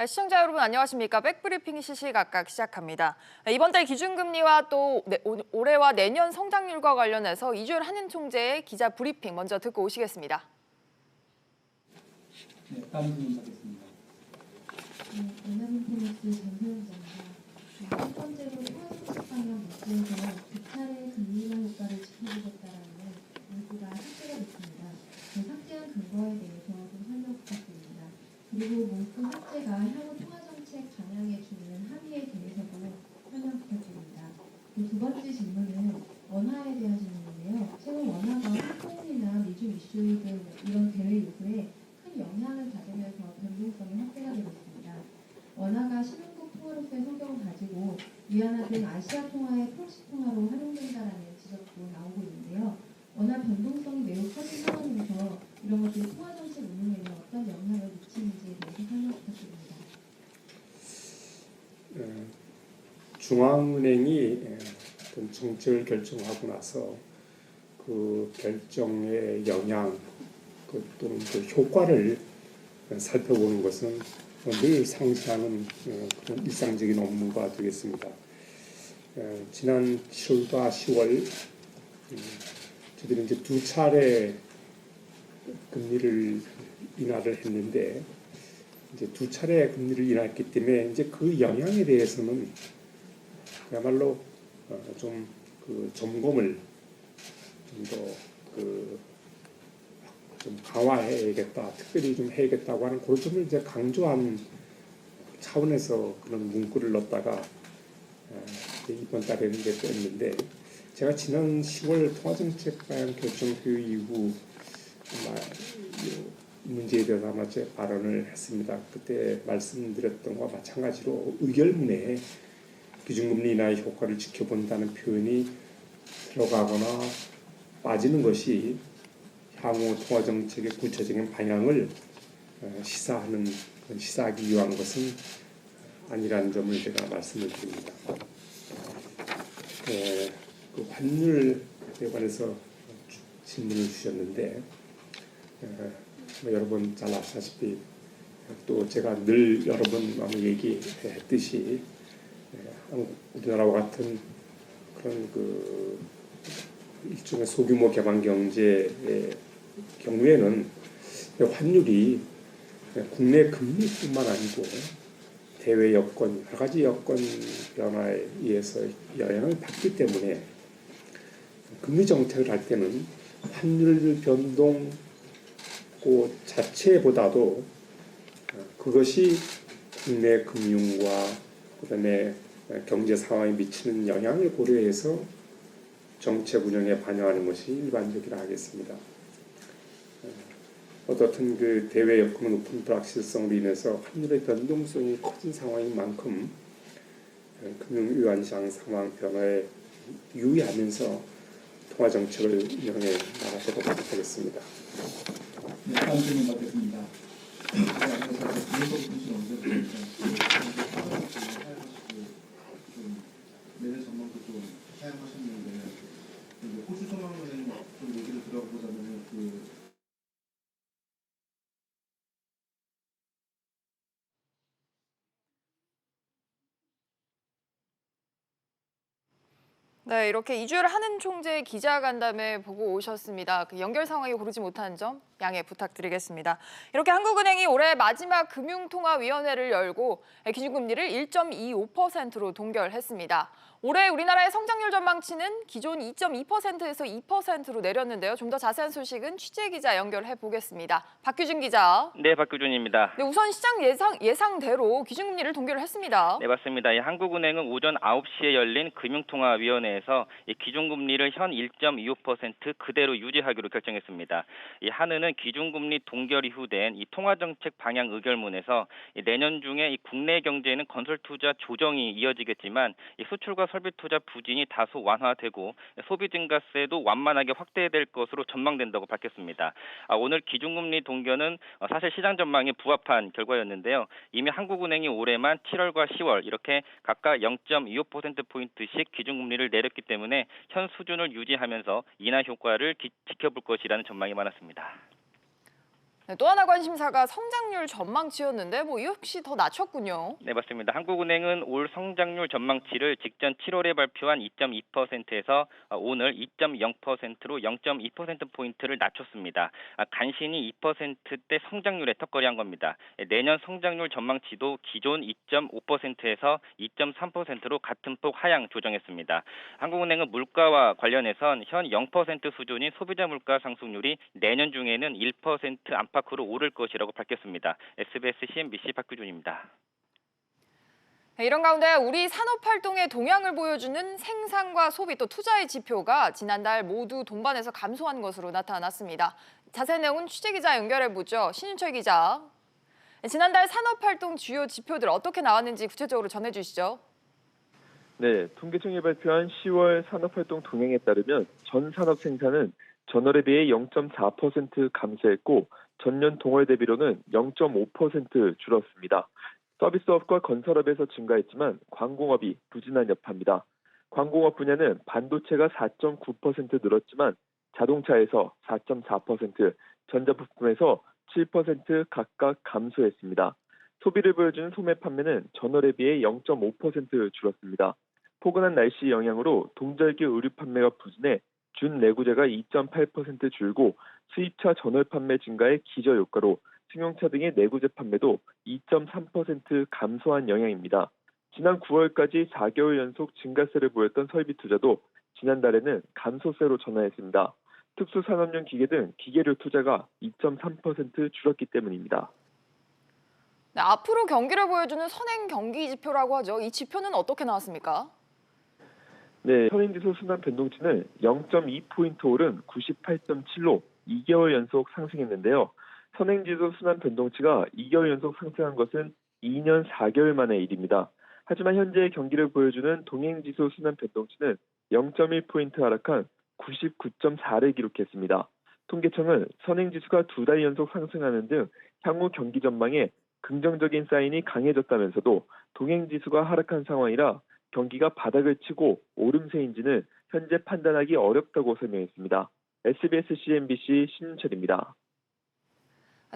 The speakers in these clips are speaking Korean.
시청자 여러분 안녕하십니까? 백브리핑 시시각각 시작합니다. 이번 달 기준금리와 또 올해와 내년 성장률과 관련해서 이주열 한은 총재의 기자 브리핑 먼저 듣고 오시겠습니다. 네, 다음 질문 받겠습니다. 에너지포리스 전세훈입니다. 첫 번째로 통화정책 방향 목표에서 두 차례 금리 인하 효과를 지켜보겠다라는 문구가 삭제가 됐습니다. 그 삭제한 근거에 대해서 좀 설명 부탁드립니다. 그리고 문구 삭제가 향후 통화정책 방향에 주는 함의에 대해서도 설명 부탁드립니다. 두 번째 질문은 원화에 대한 질문인데요. 최근 원화가 홍콩이나 미중 이슈 등 이런 대외 요구에 큰 영향을 받으면서 변동성이 확대가 되고 있습니다. 원화가 신흥국 통화로서의 성격을 가지고 위안화 등 아시아 통화의 프록시 통화로 활용된다라는 지적도 나오고 있는데요. 원화 변동성이 매우 커진 상황에서 이런 것들이 통화 정책 운용에는 어떤 영향을 미치는지에 대해서 설명 부탁드립니다. 중앙은행이 어떤 정책을 결정하고 나서 그 결정의 영향 또는 그 효과를 살펴보는 것은 늘 상시하는 그런 일상적인 업무가 되겠습니다. 지난 7월과 10월 저희들이 이제 두 차례 금리를 인하를 했는데 이제 두 차례 금리를 인하했기 때문에 이제 그 영향에 대해서는 그야말로 좀 그 점검을 좀 더 좀 강화해야겠다, 특별히 좀 해야겠다고 하는 그런 점을 이제 강조한 차원에서 그런 문구를 넣었다가 이번 달에는 이제 뺐는데, 제가 지난 10월 통화정책 방향 결정 회의 이후 이 문제에 대해서 아마 제 발언을 했습니다. 그때 말씀드렸던 것과 마찬가지로 의결문에 기준금리 인하의 효과를 지켜본다는 표현이 들어가거나 빠지는 것이 향후 통화정책의 구체적인 방향을 시사하기 위한 것은 아니라는 점을 제가 말씀을 드립니다. 그 환율에 관해서 질문을 주셨는데, 여러분 잘 아시다시피 또 제가 늘 여러 번 얘기했듯이 우리나라와 같은 그런 그 일종의 소규모 개방 경제의 경우에는 환율이 국내 금리뿐만 아니고 대외 여건, 여러 가지 여건 변화에 의해서 영향을 받기 때문에 금리 정책을 할 때는 환율 변동 그 자체보다도 그것이 국내 금융과 그다음에 경제 상황에 미치는 영향을 고려해서 정책 운영에 반영하는 것이 일반적이라 하겠습니다. 어떻든 그 대외 여건의 높은 불확실성으로 인해서 환율의 변동성이 커진 상황인 만큼 금융위안시장 상황 변화에 유의하면서 통화 정책을 운영해 나가도록 하겠습니다. 네, 다음 질문 받겠습니다. 내년 전망도 좀 사용하셨는데, 호주 전망은 좀 얘기를 들어보자면 네, 이렇게 이주열 한은 총재 기자간담회 보고 오셨습니다. 그 연결 상황이 고르지 못한 점 양해 부탁드리겠습니다. 이렇게 한국은행이 올해 마지막 금융통화위원회를 열고 기준금리를 1.25%로 동결했습니다. 올해 우리나라의 성장률 전망치는 기존 2.2%에서 2%로 내렸는데요. 좀 더 자세한 소식은 취재 기자 연결해 보겠습니다. 박규준 기자. 네, 박규준입니다. 네, 우선 시장 예상대로 기준금리를 동결을 했습니다. 네, 맞습니다. 한국은행은 오전 9시에 열린 금융통화위원회에서 기준금리를 현 1.25% 그대로 유지하기로 결정했습니다. 한은은 기준금리 동결 이후 된 이 통화정책 방향 의결문에서 내년 중에 국내 경제에는 건설 투자 조정이 이어지겠지만 수출과 설비 투자 부진이 다소 완화되고 소비 증가세도 완만하게 확대될 것으로 전망된다고 밝혔습니다. 오늘 기준금리 동결은 사실 시장 전망에 부합한 결과였는데요. 이미 한국은행이 올해만 7월과 10월 이렇게 각각 0.25%포인트씩 기준금리를 내렸기 때문에 현 수준을 유지하면서 인하 효과를 지켜볼 것이라는 전망이 많았습니다. 네, 또 하나 관심사가 성장률 전망치였는데 이 역시 더 낮췄군요. 네, 맞습니다. 한국은행은 올 성장률 전망치를 직전 7월에 발표한 2.2%에서 오늘 2.0%로 0.2%포인트를 낮췄습니다. 간신히 2%대 성장률에 턱걸이한 겁니다. 내년 성장률 전망치도 기존 2.5%에서 2.3%로 같은 폭 하향 조정했습니다. 한국은행은 물가와 관련해선 현 0% 수준인 소비자 물가 상승률이 내년 중에는 1% 안팎으로 오를 것이라고 밝혔습니다. SBS CNBC 박규준입니다. 네, 이런 가운데 우리 산업 활동의 동향을 보여주는 생산과 소비 또 투자의 지표가 지난달 모두 동반해서 감소한 것으로 나타났습니다. 자세한 내용은 취재기자 연결해보죠. 신윤철 기자. 네, 지난달 산업 활동 주요 지표들 어떻게 나왔는지 구체적으로 전해주시죠. 네, 통계청이 발표한 10월 산업활동 동향에 따르면 전 산업 생산은 전월에 비해 0.4% 감소했고 전년 동월 대비로는 0.5% 줄었습니다. 서비스업과 건설업에서 증가했지만 관공업이 부진한 여파입니다. 관공업 분야는 반도체가 4.9% 늘었지만 자동차에서 4.4%, 전자부품에서 7% 각각 감소했습니다. 소비를 보여주는 소매 판매는 전월에 비해 0.5% 줄었습니다. 포근한 날씨 영향으로 동절기 의류 판매가 부진해 준내구재가 2.8% 줄고 수입차 전월 판매 증가의 기저효과로 승용차 등의 내구재 판매도 2.3% 감소한 영향입니다. 지난 9월까지 4개월 연속 증가세를 보였던 설비 투자도 지난달에는 감소세로 전환했습니다. 특수산업용 기계 등 기계류 투자가 2.3% 줄었기 때문입니다. 네, 앞으로 경기를 보여주는 선행 경기 지표라고 하죠. 이 지표는 어떻게 나왔습니까? 네, 선행지수 순환 변동치는 0.2포인트 오른 98.7로 2개월 연속 상승했는데요. 선행지수 순환 변동치가 2개월 연속 상승한 것은 2년 4개월 만의 일입니다. 하지만 현재의 경기를 보여주는 동행지수 순환 변동치는 0.1포인트 하락한 99.4를 기록했습니다. 통계청은 선행지수가 2달 연속 상승하는 등 향후 경기 전망에 긍정적인 사인이 강해졌다면서도 동행지수가 하락한 상황이라 경기가 바닥을 치고 오름세인지는 현재 판단하기 어렵다고 설명했습니다. SBS CNBC 신윤철입니다.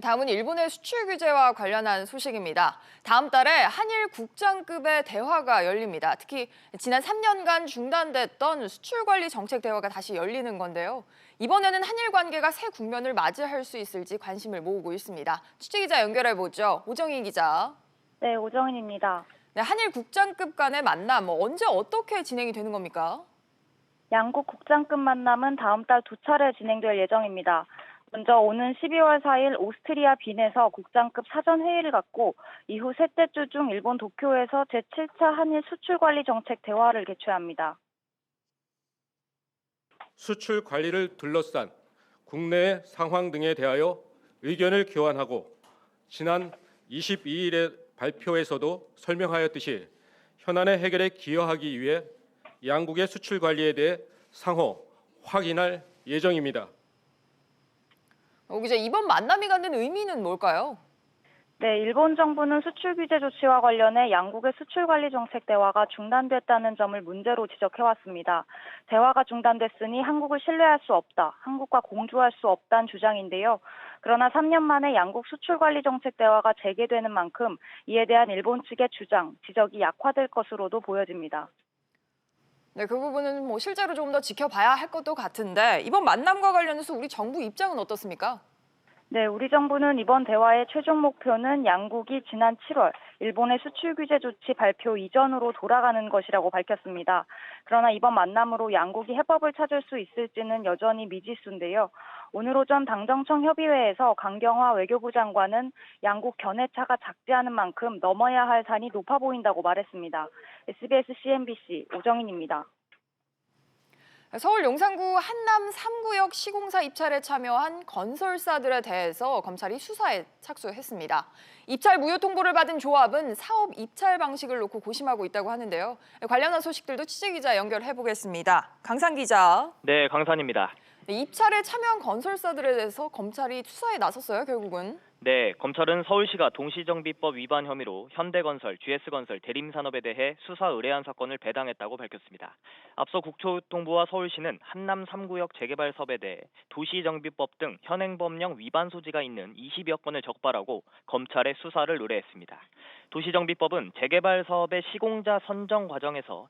다음은 일본의 수출 규제와 관련한 소식입니다. 다음 달에 한일 국장급의 대화가 열립니다. 특히 지난 3년간 중단됐던 수출 관리 정책 대화가 다시 열리는 건데요. 이번에는 한일 관계가 새 국면을 맞이할 수 있을지 관심을 모으고 있습니다. 취재기자 연결해보죠. 오정희 기자. 네, 오정인입니다. 네, 한일 국장급 간의 만남 언제 어떻게 진행이 되는 겁니까? 양국 국장급 만남은 다음 달 2차례 진행될 예정입니다. 먼저 오는 12월 4일 오스트리아 빈에서 국장급 사전회의를 갖고 이후 셋째 주 중 일본 도쿄에서 제7차 한일 수출관리 정책 대화를 개최합니다. 수출 관리를 둘러싼 국내 상황 등에 대하여 의견을 교환하고 지난 22일에 발표에서도 설명하였듯이 현안의 해결에 기여하기 위해 양국의 수출 관리에 대해 상호 확인할 예정입니다. 기자, 이번 만남이 갖는 의미는 뭘까요? 네, 일본 정부는 수출 규제 조치와 관련해 양국의 수출 관리 정책 대화가 중단됐다는 점을 문제로 지적해왔습니다. 대화가 중단됐으니 한국을 신뢰할 수 없다, 한국과 공조할 수 없다는 주장인데요. 그러나 3년 만에 양국 수출 관리 정책 대화가 재개되는 만큼 이에 대한 일본 측의 주장, 지적이 약화될 것으로도 보여집니다. 네, 그 부분은 실제로 조금 더 지켜봐야 할 것도 같은데 이번 만남과 관련해서 우리 정부 입장은 어떻습니까? 네, 우리 정부는 이번 대화의 최종 목표는 양국이 지난 7월 일본의 수출 규제 조치 발표 이전으로 돌아가는 것이라고 밝혔습니다. 그러나 이번 만남으로 양국이 해법을 찾을 수 있을지는 여전히 미지수인데요. 오늘 오전 당정청 협의회에서 강경화 외교부 장관은 양국 견해차가 작지 않은 만큼 넘어야 할 산이 높아 보인다고 말했습니다. SBS CNBC 오정인입니다. 서울 용산구 한남 3구역 시공사 입찰에 참여한 건설사들에 대해서 검찰이 수사에 착수했습니다. 입찰 무효 통보를 받은 조합은 사업 입찰 방식을 놓고 고심하고 있다고 하는데요. 관련한 소식들도 취재기자 연결해보겠습니다. 강산 기자. 네, 강산입니다. 입찰에 참여한 건설사들에 대해서 검찰이 수사에 나섰어요, 결국은. 네, 검찰은 서울시가 동시정비법 위반 혐의로 현대건설, GS건설, 대림산업에 대해 수사 의뢰한 사건을 배당했다고 밝혔습니다. 앞서 국토교통부와 서울시는 한남 3구역 재개발 사업에 대해 도시정비법 등 현행법령 위반 소지가 있는 20여 건을 적발하고 검찰에 수사를 의뢰했습니다. 도시정비법은 재개발 사업의 시공사 선정 과정에서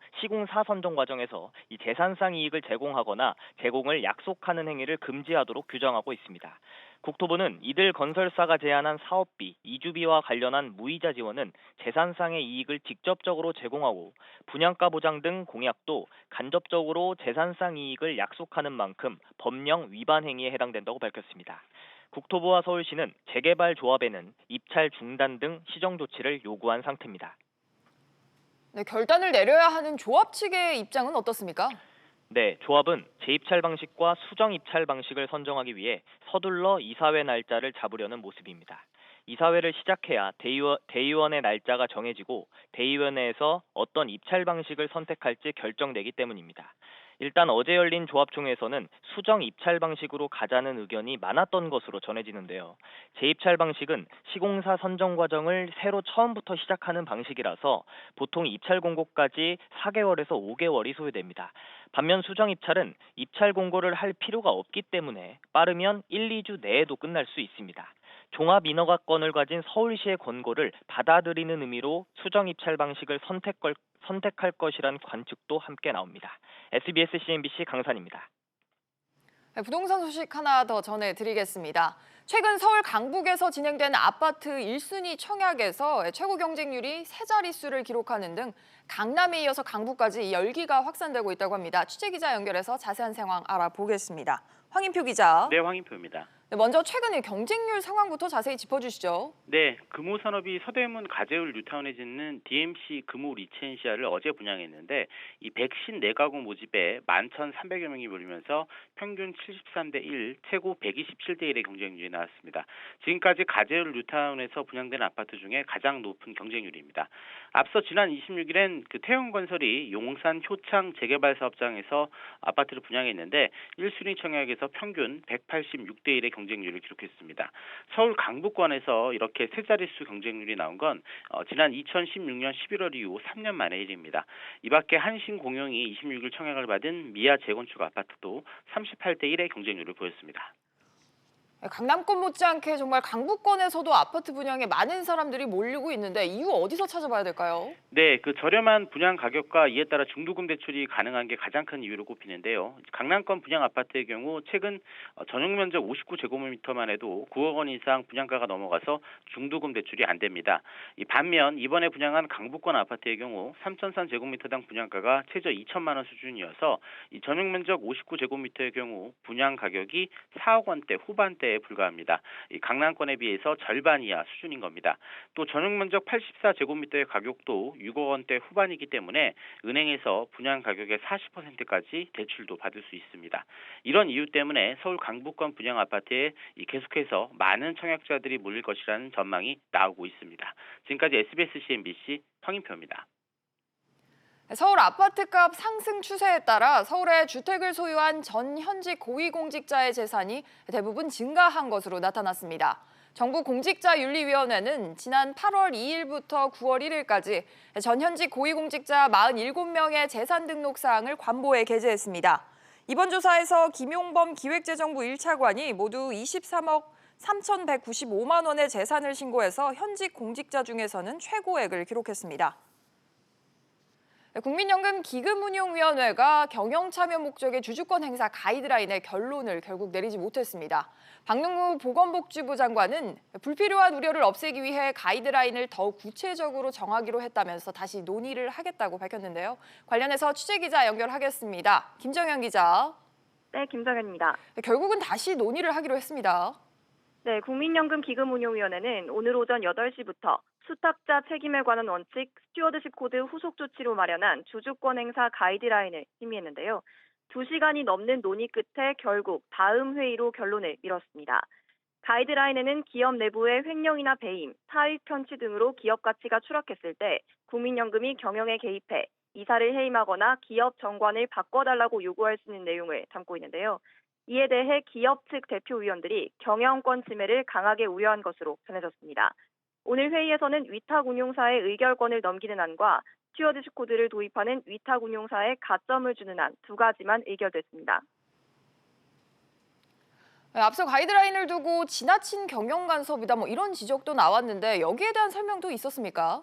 이 재산상 이익을 제공하거나 제공을 약속하는 행위를 금지하도록 규정하고 있습니다. 국토부는 이들 건설사가 제안한 사업비, 이주비와 관련한 무이자 지원은 재산상의 이익을 직접적으로 제공하고 분양가 보장 등 공약도 간접적으로 재산상 이익을 약속하는 만큼 법령 위반 행위에 해당된다고 밝혔습니다. 국토부와 서울시는 재개발 조합에는 입찰 중단 등 시정 조치를 요구한 상태입니다. 네, 결단을 내려야 하는 조합 측의 입장은 어떻습니까? 네, 조합은 재입찰 방식과 수정 입찰 방식을 선정하기 위해 서둘러 이사회 날짜를 잡으려는 모습입니다. 이사회를 시작해야 대의원의 날짜가 정해지고 대의원회에서 어떤 입찰 방식을 선택할지 결정되기 때문입니다. 일단 어제 열린 조합총회에서는 수정 입찰 방식으로 가자는 의견이 많았던 것으로 전해지는데요. 재입찰 방식은 시공사 선정 과정을 새로 처음부터 시작하는 방식이라서 보통 입찰 공고까지 4개월에서 5개월이 소요됩니다. 반면 수정 입찰은 입찰 공고를 할 필요가 없기 때문에 빠르면 1, 2주 내에도 끝날 수 있습니다. 종합 인허가권을 가진 서울시의 권고를 받아들이는 의미로 수정 입찰 방식을 선택할 것이란 관측도 함께 나옵니다. SBS CNBC 강산입니다. 네, 부동산 소식 하나 더 전해드리겠습니다. 최근 서울 강북에서 진행된 아파트 1순위 청약에서 최고 경쟁률이 3자릿수를 기록하는 등 강남에 이어서 강북까지 열기가 확산되고 있다고 합니다. 취재기자 연결해서 자세한 상황 알아보겠습니다. 황인표 기자. 네, 황인표입니다. 네, 먼저 최근의 경쟁률 상황부터 자세히 짚어주시죠. 네, 금호산업이 서대문 가재울 뉴타운에 짓는 DMC 금호 리첸시아를 어제 분양했는데 이 154가구 모집에 11,300여 명이 몰리면서 평균 73대 1, 최고 127대 1의 경쟁률이 나왔습니다. 지금까지 가재울 뉴타운에서 분양된 아파트 중에 가장 높은 경쟁률입니다. 앞서 지난 26일엔 태형건설이 용산 효창 재개발 사업장에서 아파트를 분양했는데 1순위 청약에서 평균 186대 1의 경쟁률을 기록했습니다. 서울 강북권에서 이렇게 세 자릿수 경쟁률이 나온 건 지난 2016년 11월 이후 3년 만의 일입니다. 이 밖에 한신공영이 26일 청약을 받은 미아 재건축 아파트도 38대 1의 경쟁률을 보였습니다. 강남권 못지않게 정말 강북권에서도 아파트 분양에 많은 사람들이 몰리고 있는데 이유 어디서 찾아봐야 될까요? 네, 저렴한 분양 가격과 이에 따라 중도금 대출이 가능한 게 가장 큰 이유로 꼽히는데요. 강남권 분양 아파트의 경우 최근 전용 면적 59제곱미터만 해도 9억 원 이상 분양가가 넘어가서 중도금 대출이 안 됩니다. 반면 이번에 분양한 강북권 아파트의 경우 3,003제곱미터당 분양가가 최저 2천만 원 수준이어서 이 전용 면적 59제곱미터의 경우 분양 가격이 4억 원대 후반대에 불과합니다. 이 강남권에 비해서 절반 이하 수준인 겁니다. 또 전용 면적 84제곱미터의 가격도 6억 원대 후반이기 때문에 은행에서 분양 가격의 40%까지 대출도 받을 수 있습니다. 이런 이유 때문에 서울 강북권 분양 아파트에 계속해서 많은 청약자들이 몰릴 것이라는 전망이 나오고 있습니다. 지금까지 SBS CNBC 황인표입니다. 서울 아파트값 상승 추세에 따라 서울에 주택을 소유한 전 현직 고위공직자의 재산이 대부분 증가한 것으로 나타났습니다. 정부 공직자윤리위원회는 지난 8월 2일부터 9월 1일까지 전 현직 고위공직자 47명의 재산 등록 사항을 관보에 게재했습니다. 이번 조사에서 김용범 기획재정부 1차관이 모두 23억 3,195만 원의 재산을 신고해서 현직 공직자 중에서는 최고액을 기록했습니다. 국민연금 기금운용위원회가 경영참여 목적의 주주권 행사 가이드라인의 결론을 결국 내리지 못했습니다. 박능무 보건복지부 장관은 불필요한 우려를 없애기 위해 가이드라인을 더욱 구체적으로 정하기로 했다면서 다시 논의를 하겠다고 밝혔는데요. 관련해서 취재기자 연결하겠습니다. 김정현 기자. 네, 김정현입니다. 결국은 다시 논의를 하기로 했습니다. 네, 국민연금 기금운용위원회는 오늘 오전 8시부터 수탁자 책임에 관한 원칙 스튜어드십 코드 후속 조치로 마련한 주주권 행사 가이드라인을 심의했는데요. 2시간이 넘는 논의 끝에 결국 다음 회의로 결론을 이뤘습니다. 가이드라인에는 기업 내부의 횡령이나 배임, 사익 편취 등으로 기업 가치가 추락했을 때 국민연금이 경영에 개입해 이사를 해임하거나 기업 정관을 바꿔달라고 요구할 수 있는 내용을 담고 있는데요. 이에 대해 기업 측 대표위원들이 경영권 침해를 강하게 우려한 것으로 전해졌습니다. 오늘 회의에서는 위탁운용사의 의결권을 넘기는 안과 스튜어디스 코드를 도입하는 위탁운용사에 가점을 주는 안 두 가지만 의결됐습니다. 앞서 가이드라인을 두고 지나친 경영 간섭이다 이런 지적도 나왔는데 여기에 대한 설명도 있었습니까?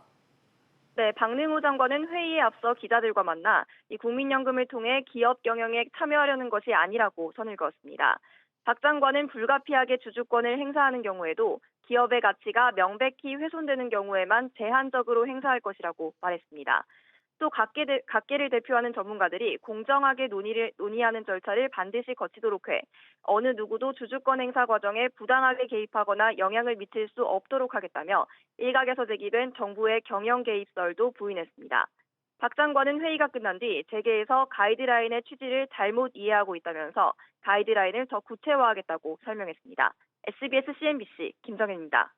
네, 박능우 장관은 회의에 앞서 기자들과 만나 이 국민연금을 통해 기업 경영에 참여하려는 것이 아니라고 선을 그었습니다. 박 장관은 불가피하게 주주권을 행사하는 경우에도 기업의 가치가 명백히 훼손되는 경우에만 제한적으로 행사할 것이라고 말했습니다. 또 각계를 대표하는 전문가들이 공정하게 논의하는 절차를 반드시 거치도록 해 어느 누구도 주주권 행사 과정에 부당하게 개입하거나 영향을 미칠 수 없도록 하겠다며 일각에서 제기된 정부의 경영 개입설도 부인했습니다. 박 장관은 회의가 끝난 뒤 재계에서 가이드라인의 취지를 잘못 이해하고 있다면서 가이드라인을 더 구체화하겠다고 설명했습니다. SBS CNBC 김정현입니다.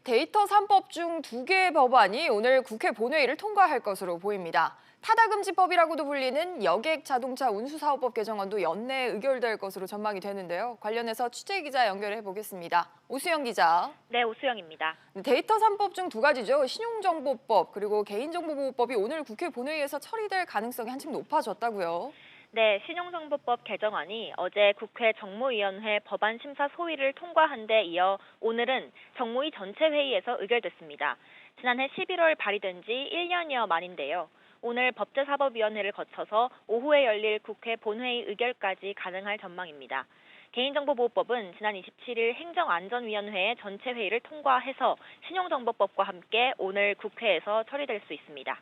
데이터 3법 중 2개의 법안이 오늘 국회 본회의를 통과할 것으로 보입니다. 타다금지법이라고도 불리는 여객 자동차 운수사업법 개정안도 연내에 의결될 것으로 전망이 되는데요. 관련해서 취재기자 연결해 보겠습니다. 오수영 기자. 네, 오수영입니다. 데이터 3법 중 2가지죠. 신용정보법 그리고 개인정보보호법이 오늘 국회 본회의에서 처리될 가능성이 한층 높아졌다고요. 네, 신용정보법 개정안이 어제 국회 정무위원회 법안 심사 소위를 통과한 데 이어 오늘은 정무위 전체 회의에서 의결됐습니다. 지난해 11월 발의된 지 1년여 만인데요. 오늘 법제사법위원회를 거쳐서 오후에 열릴 국회 본회의 의결까지 가능할 전망입니다. 개인정보보호법은 지난 27일 행정안전위원회의 전체 회의를 통과해서 신용정보법과 함께 오늘 국회에서 처리될 수 있습니다.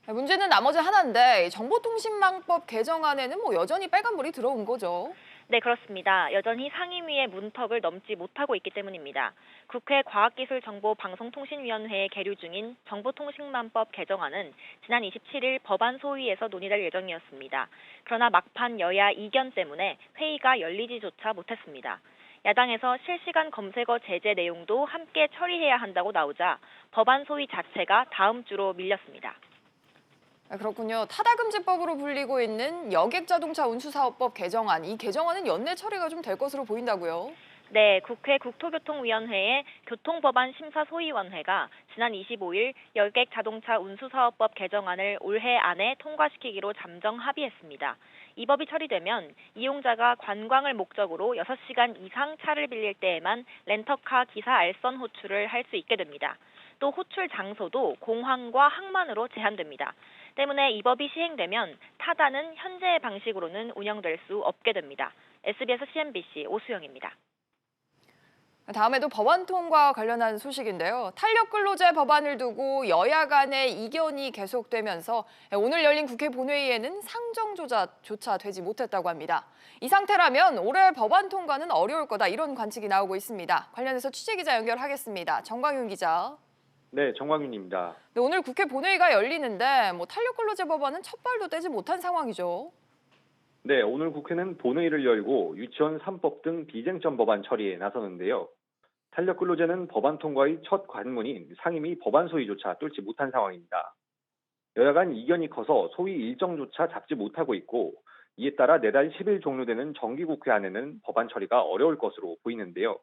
문제는 나머지 하나인데 정보통신망법 개정안에는 여전히 빨간불이 들어온 거죠. 네, 그렇습니다. 여전히 상임위의 문턱을 넘지 못하고 있기 때문입니다. 국회 과학기술정보방송통신위원회에 계류 중인 정보통신망법 개정안은 지난 27일 법안 소위에서 논의될 예정이었습니다. 그러나 막판 여야 이견 때문에 회의가 열리지조차 못했습니다. 야당에서 실시간 검색어 제재 내용도 함께 처리해야 한다고 나오자 법안 소위 자체가 다음 주로 밀렸습니다. 그렇군요. 타다금지법으로 불리고 있는 여객자동차 운수사업법 개정안, 이 개정안은 연내 처리가 좀 될 것으로 보인다고요? 네, 국회 국토교통위원회의 교통법안 심사소위원회가 지난 25일 여객자동차 운수사업법 개정안을 올해 안에 통과시키기로 잠정 합의했습니다. 이 법이 처리되면 이용자가 관광을 목적으로 6시간 이상 차를 빌릴 때에만 렌터카 기사 알선 호출을 할 수 있게 됩니다. 또 호출 장소도 공항과 항만으로 제한됩니다. 때문에 이 법이 시행되면 타다는 현재의 방식으로는 운영될 수 없게 됩니다. SBS CNBC 오수영입니다. 다음에도 법안 통과와 관련한 소식인데요. 탄력근로제 법안을 두고 여야 간의 이견이 계속되면서 오늘 열린 국회 본회의에는 상정조차 되지 못했다고 합니다. 이 상태라면 올해 법안 통과는 어려울 거다 이런 관측이 나오고 있습니다. 관련해서 취재기자 연결하겠습니다. 정광윤 기자. 네, 정광윤입니다. 네, 오늘 국회 본회의가 열리는데 탄력근로제 법안은 첫 발도 떼지 못한 상황이죠. 네, 오늘 국회는 본회의를 열고 유치원 3법 등 비쟁점 법안 처리에 나서는데요. 탄력근로제는 법안 통과의 첫 관문인 상임위 법안 소위조차 뚫지 못한 상황입니다. 여야 간 이견이 커서 소위 일정조차 잡지 못하고 있고 이에 따라 내달 10일 종료되는 정기국회 안에는 법안 처리가 어려울 것으로 보이는데요.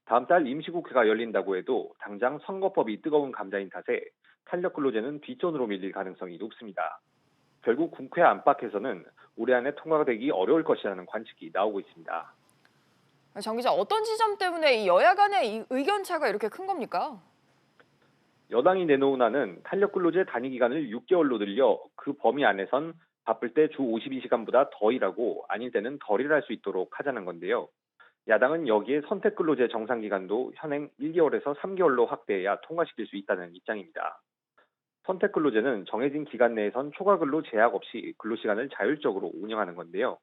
다음 달 임시국회가 열린다고 해도 당장 선거법이 뜨거운 감자인 탓에 탄력근로제는 뒷전으로 밀릴 가능성이 높습니다. 결국 국회 안팎에서는 올해 안에 통과가 되기 어려울 것이라는 관측이 나오고 있습니다. 정 기자, 어떤 지점 때문에 이 여야 간의 이 의견 차가 이렇게 큰 겁니까? 여당이 내놓은 안은 탄력근로제 단위 기간을 6개월로 늘려 그 범위 안에선 바쁠 때 주 52시간보다 더 일하고 아닐 때는 덜 일할 수 있도록 하자는 건데요. 야당은 여기에 선택근로제 정상기간도 현행 1개월에서 3개월로 확대해야 통과시킬 수 있다는 입장입니다. 선택근로제는 정해진 기간 내에선 초과근로 제약 없이 근로시간을 자율적으로 운영하는 건데요.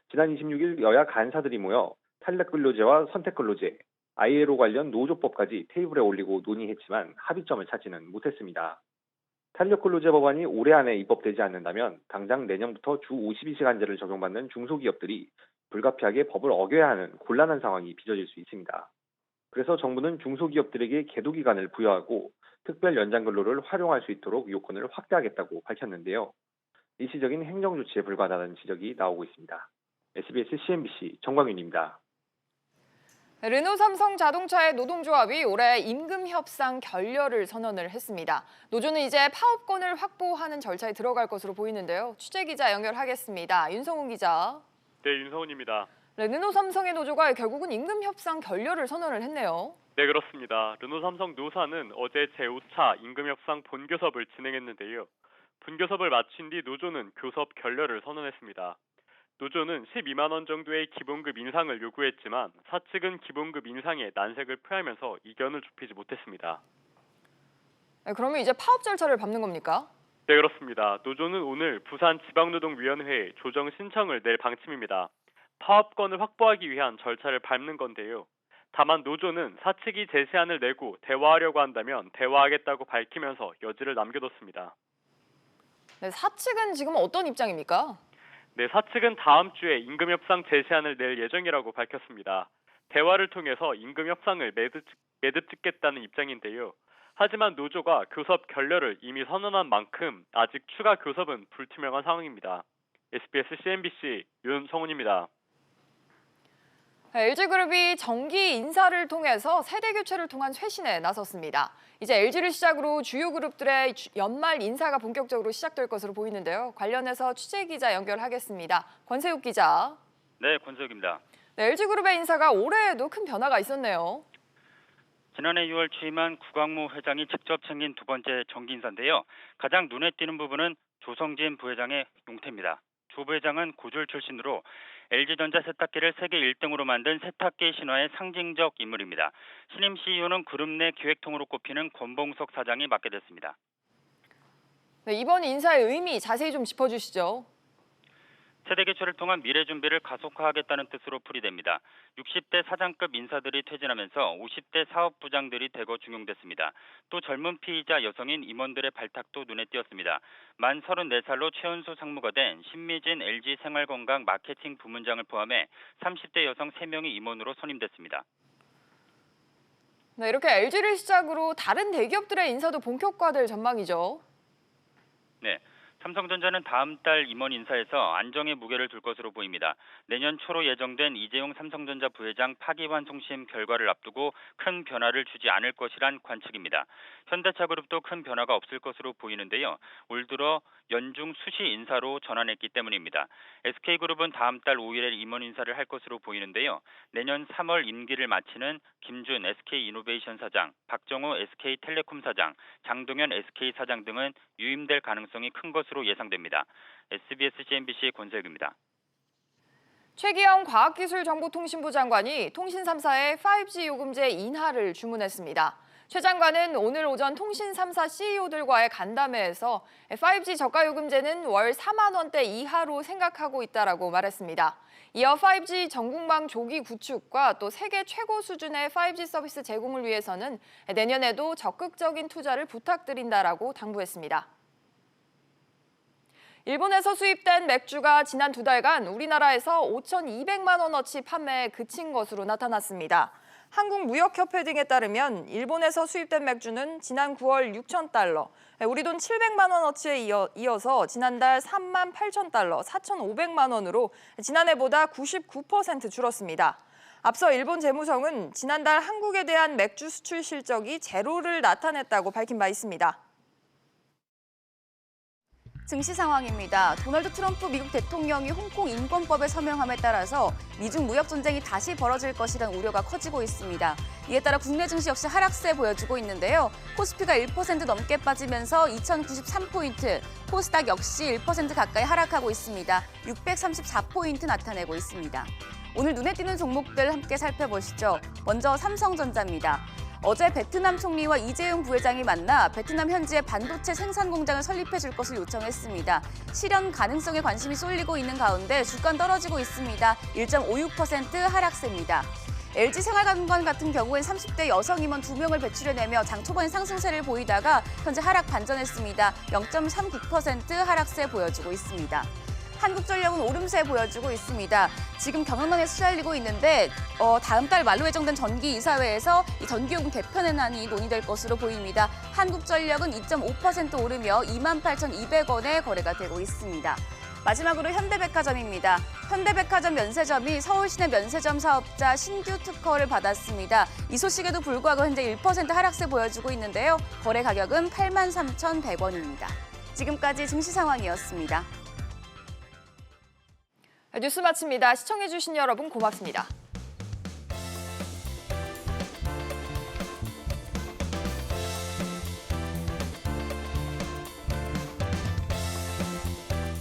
지난 26일 여야 간사들이 모여 탄력근로제와 선택근로제, ILO 관련 노조법까지 테이블에 올리고 논의했지만 합의점을 찾지는 못했습니다. 탄력근로제 법안이 올해 안에 입법되지 않는다면 당장 내년부터 주 52시간제를 적용받는 중소기업들이 불가피하게 법을 어겨야 하는 곤란한 상황이 빚어질 수 있습니다. 그래서 정부는 중소기업들에게 계도기간을 부여하고 특별 연장근로를 활용할 수 있도록 요건을 확대하겠다고 밝혔는데요. 일시적인 행정 조치에 불과하다는 지적이 나오고 있습니다. SBS CNBC 정광윤입니다. 르노 삼성 자동차의 노동조합이 올해 임금 협상 결렬을 선언을 했습니다. 노조는 이제 파업권을 확보하는 절차에 들어갈 것으로 보이는데요. 취재 기자 연결하겠습니다. 윤성훈 기자. 네, 윤성훈입니다. 르노 삼성의 노조가 결국은 임금 협상 결렬을 선언을 했네요. 네, 그렇습니다. 르노 삼성 노사는 어제 제5차 임금 협상 본교섭을 진행했는데요. 본교섭을 마친 뒤 노조는 교섭 결렬을 선언했습니다. 노조는 12만 원 정도의 기본급 인상을 요구했지만 사측은 기본급 인상에 난색을 표하면서 이견을 좁히지 못했습니다. 네, 그러면 이제 파업 절차를 밟는 겁니까? 네, 그렇습니다. 노조는 오늘 부산지방노동위원회에 조정 신청을 낼 방침입니다. 파업권을 확보하기 위한 절차를 밟는 건데요. 다만 노조는 사측이 제시안을 내고 대화하려고 한다면 대화하겠다고 밝히면서 여지를 남겨뒀습니다. 네, 사측은 지금 어떤 입장입니까? 네, 사측은 다음 주에 임금 협상 제시안을 낼 예정이라고 밝혔습니다. 대화를 통해서 임금 협상을 매듭 짓겠다는 입장인데요. 하지만 노조가 교섭 결렬을 이미 선언한 만큼 아직 추가 교섭은 불투명한 상황입니다. SBS CNBC 윤성훈입니다. LG그룹이 정기 인사를 통해서 세대 교체를 통한 쇄신에 나섰습니다. 이제 LG를 시작으로 주요 그룹들의 연말 인사가 본격적으로 시작될 것으로 보이는데요. 관련해서 취재 기자 연결하겠습니다. 권세욱 기자. 네, 권세욱입니다. 네, LG그룹의 인사가 올해에도 큰 변화가 있었네요. 지난해 6월 취임한 구광모 회장이 직접 챙긴 두 번째 정기 인사인데요. 가장 눈에 띄는 부분은 조성진 부회장의 용태입니다. 조 부회장은 고졸 출신으로 LG전자 세탁기를 세계 1등으로 만든 세탁기 신화의 상징적 인물입니다. 신임 CEO는 그룹 내 기획통으로 꼽히는 권봉석 사장이 맡게 됐습니다. 네, 이번 인사의 의미 자세히 좀 짚어주시죠. 세대 교체를 통한 미래 준비를 가속화하겠다는 뜻으로 풀이됩니다. 60대 사장급 인사들이 퇴진하면서 50대 사업부장들이 대거 중용됐습니다. 또 젊은 피의자 여성인 임원들의 발탁도 눈에 띄었습니다. 만 34살로 최연소 상무가 된 신미진 LG 생활건강 마케팅 부문장을 포함해 30대 여성 3명이 임원으로 선임됐습니다. 네, 이렇게 LG를 시작으로 다른 대기업들의 인사도 본격화될 전망이죠. 네. 삼성전자는 다음 달 임원 인사에서 안정의 무게를 둘 것으로 보입니다. 내년 초로 예정된 이재용 삼성전자 부회장 파기환송심 결과를 앞두고 큰 변화를 주지 않을 것이란 관측입니다. 현대차그룹도 큰 변화가 없을 것으로 보이는데요. 올 들어 연중 수시 인사로 전환했기 때문입니다. SK그룹은 다음 달 5일에 임원 인사를 할 것으로 보이는데요. 내년 3월 임기를 마치는 김준 SK이노베이션 사장, 박정호 SK텔레콤 사장, 장동현 SK 사장 등은 유임될 가능성이 큰 것으로 예상됩니다. SBS CNBC 권세욱입니다. 최기영 과학기술정보통신부 장관이 통신 3사의 5G 요금제 인하를 주문했습니다. 최 장관은 오늘 오전 통신 3사 CEO들과의 간담회에서 5G 저가 요금제는 월 4만 원대 이하로 생각하고 있다라고 말했습니다. 이어 5G 전국망 조기 구축과 또 세계 최고 수준의 5G 서비스 제공을 위해서는 내년에도 적극적인 투자를 부탁드린다라고 당부했습니다. 일본에서 수입된 맥주가 지난 2달간 우리나라에서 5,200만 원어치 판매에 그친 것으로 나타났습니다. 한국무역협회 등에 따르면 일본에서 수입된 맥주는 지난 9월 6,000달러, 우리 돈 700만 원어치에 이어서 지난달 3만 8,000달러, 4,500만 원으로 지난해보다 99% 줄었습니다. 앞서 일본 재무성은 지난달 한국에 대한 맥주 수출 실적이 제로를 나타냈다고 밝힌 바 있습니다. 증시 상황입니다. 도널드 트럼프 미국 대통령이 홍콩 인권법에 서명함에 따라서 미중 무역 전쟁이 다시 벌어질 것이라는 우려가 커지고 있습니다. 이에 따라 국내 증시 역시 하락세 보여주고 있는데요. 코스피가 1% 넘게 빠지면서 2,093포인트, 코스닥 역시 1% 가까이 하락하고 있습니다. 634포인트 나타내고 있습니다. 오늘 눈에 띄는 종목들 함께 살펴보시죠. 먼저 삼성전자입니다. 어제 베트남 총리와 이재용 부회장이 만나 베트남 현지에 반도체 생산 공장을 설립해 줄 것을 요청했습니다. 실현 가능성에 관심이 쏠리고 있는 가운데 주가 떨어지고 있습니다. 1.56% 하락세입니다. LG생활건강 같은 경우엔 30대 여성 임원 2명을 배출해내며 장 초반 상승세를 보이다가 현재 하락 반전했습니다. 0.39% 하락세 보여주고 있습니다. 한국전력은 오름세 보여주고 있습니다. 지금 경영난에 시달리고 있는데 다음 달 말로 예정된 전기이사회에서 이 전기요금 개편안이 논의될 것으로 보입니다. 한국전력은 2.5% 오르며 28,200원에 거래가 되고 있습니다. 마지막으로 현대백화점입니다. 현대백화점 면세점이 서울 시내 면세점 사업자 신규 특허를 받았습니다. 이 소식에도 불구하고 현재 1% 하락세 보여주고 있는데요. 거래 가격은 83,100원입니다. 지금까지 증시 상황이었습니다. 뉴스 마칩니다. 시청해주신 여러분 고맙습니다.